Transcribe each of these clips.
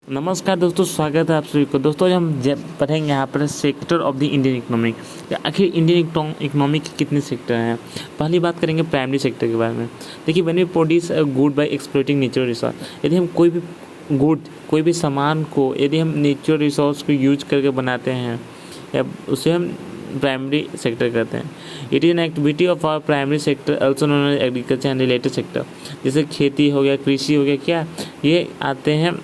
नमस्कार दोस्तों, स्वागत है आप सभी को। दोस्तों आज हम पढ़ेंगे यहाँ पर sector of the Indian economic. आखिर इंडियन इकोनॉमिक के कितने सेक्टर हैं। पहली बात करेंगे प्राइमरी सेक्टर के बारे में। देखिए, when we produce a good by exploiting natural resource, यदि हम कोई भी सामान को यदि हम नेचुरल रिसोर्स को यूज करके बनाते हैं या उसे हम प्राइमरी सेक्टर कहते हैं। It is an activity of our primary sector also known as agriculture and related sector. जैसे खेती हो गया, कृषि हो गया, क्या ये आते हैं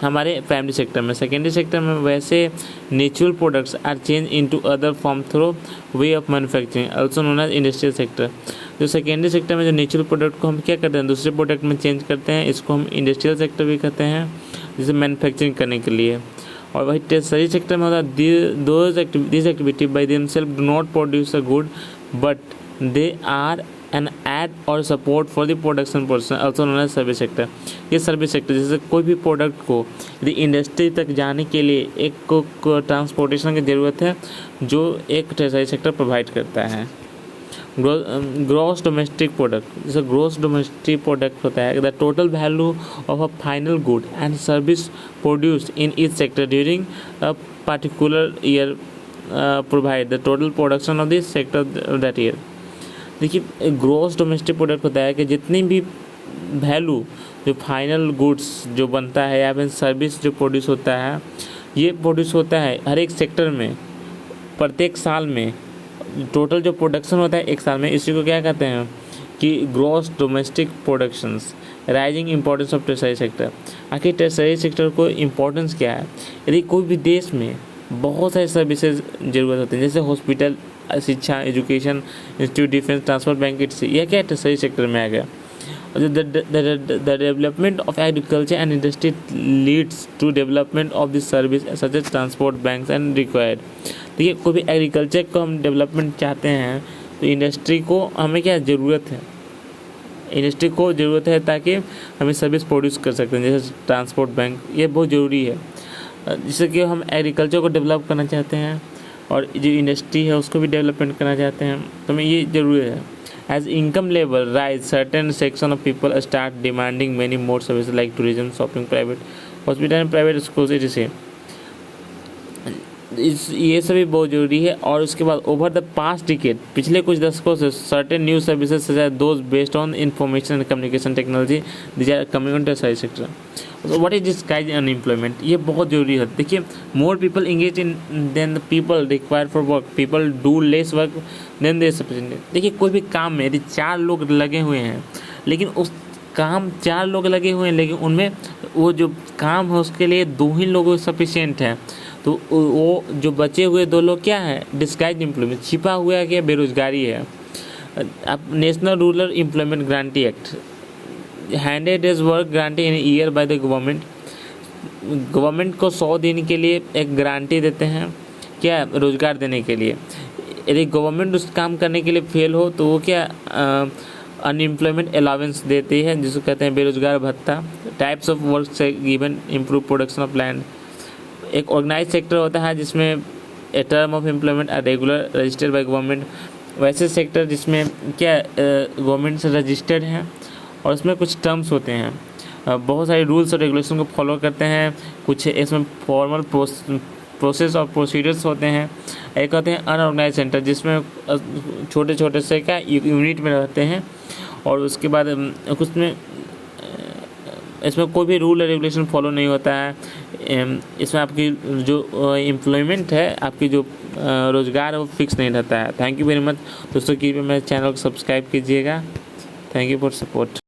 हमारे प्राइमरी सेक्टर में। सेकेंडरी सेक्टर में वैसे natural products are change into other form through way of manufacturing also known as industrial sector. जो सेकेंडरी सेक्टर में जो नेचुरल प्रोडक्ट को हम क्या करते हैं, दूसरे प्रोडक्ट में चेंज करते हैं, इसको हम इंडस्ट्रियल सेक्टर भी कहते हैं, जिसे मैन्युफैक्चरिंग करने के लिए। और वही टर्शरी सेक्टर में होता है this activity by themselves do not produce a good but they are an aid or support for the production process also known as service sector. ये सर्विस सेक्टर, जैसे कोई भी प्रोडक्ट को यदि इंडस्ट्री तक जाने के लिए एक को ट्रांसपोर्टेशन की ज़रूरत है, जो एक टर्शरी सेक्टर प्रोवाइड करता है। ग्रॉस डोमेस्टिक प्रोडक्ट, जैसे ग्रॉस डोमेस्टिक प्रोडक्ट होता है the total value of a final good and service produced in each sector during a particular year provide the total production of this sector that year. देखिए, gross domestic product होता है कि जितनी भी value जो final goods जो बनता है या फिर सर्विस जो प्रोड्यूस होता है, ये प्रोड्यूस होता है हर एक सेक्टर में प्रत्येक साल में। टोटल जो प्रोडक्शन होता है एक साल में, इसी को क्या कहते हैं कि gross domestic productions. Rising importance of tertiary sector. आखिर टर्शरी सेक्टर को इम्पोर्टेंस क्या है। यदि कोई भी देश में बहुत सारी सर्विसेज ज़रूरत होती हैं, जैसे हॉस्पिटल, शिक्षा, education, institute, defence, transport, bank, यह क्या टर्शरी सेक्टर में आ गया। The development of agriculture and industry leads to development of this service such as transport, banks and required. देखिए, कोई भी एग्रीकल्चर को हम डेवलपमेंट चाहते हैं तो इंडस्ट्री को हमें क्या ज़रूरत है, इंडस्ट्री को ज़रूरत है ताकि हमें सर्विस प्रोड्यूस कर सकते हैं, जैसे ट्रांसपोर्ट, बैंक, ये बहुत ज़रूरी है। जिससे कि हम एग्रीकल्चर को डेवलप करना चाहते हैं और जो इंडस्ट्री है उसको भी डेवलपमेंट करना चाहते हैं, तो हमें ये ज़रूरी है। As income level rise certain section of people start demanding many more service like tourism, shopping, private hospital and private schools. ये सभी बहुत ज़रूरी है। और उसके बाद ओवर द पास्ट डिकेड, पिछले कुछ दशकों से certain new services such as those based on information and communication technology these are coming on tertiary sector. What is this guys unemployment, ये बहुत ज़रूरी है। देखिए, more people engage in then the people require for work, people do less work then they sufficient. देखिए, कोई भी काम में यदि 4 लोग लगे हुए हैं, लेकिन उस काम 4 लोग लगे हुए हैं, लेकिन उनमें वो जो काम है उसके लिए 2 ही लोग सफिशिएंट हैं, तो वो जो बचे हुए 2 लोग क्या है, डिस्गाइज एम्प्लॉयमेंट, छिपा हुआ क्या बेरोजगारी है। अब national rural employment guarantee act handed as work guarantee in year by the government को 100 दिन के लिए एक गारंटी देते हैं, क्या रोजगार देने के लिए। यदि गवर्नमेंट उस काम करने के लिए फेल हो तो वो क्या अनएम्प्लॉयमेंट अलाउंस देती है, जिसको कहते हैं बेरोजगार भत्ता। टाइप्स ऑफ वर्क से given improve production of land. एक ऑर्गेनाइज सेक्टर होता है जिसमें a term of employment are regular registered by government. वैसे सेक्टर जिसमें क्या गवर्नमेंट से रजिस्टर्ड हैं और उसमें कुछ टर्म्स होते हैं, बहुत सारे रूल्स और रेगुलेशन को फॉलो करते हैं। कुछ इसमें फॉर्मल प्रोसेस और प्रोसीजर्स होते हैं। एक होते हैं अनऑर्गेनाइज सेंटर, जिसमें छोटे छोटे से क्या यूनिट में रहते हैं, और उसके बाद कुछ में इसमें कोई भी रूल और रेगुलेशन फॉलो नहीं होता है। इसमें आपकी जो एम्प्लॉयमेंट है, आपकी जो रोज़गार है वो फिक्स नहीं रहता है। थैंक यू वेरी मच दोस्तों, कि मेरे चैनल को सब्सक्राइब कीजिएगा। Thank you for support.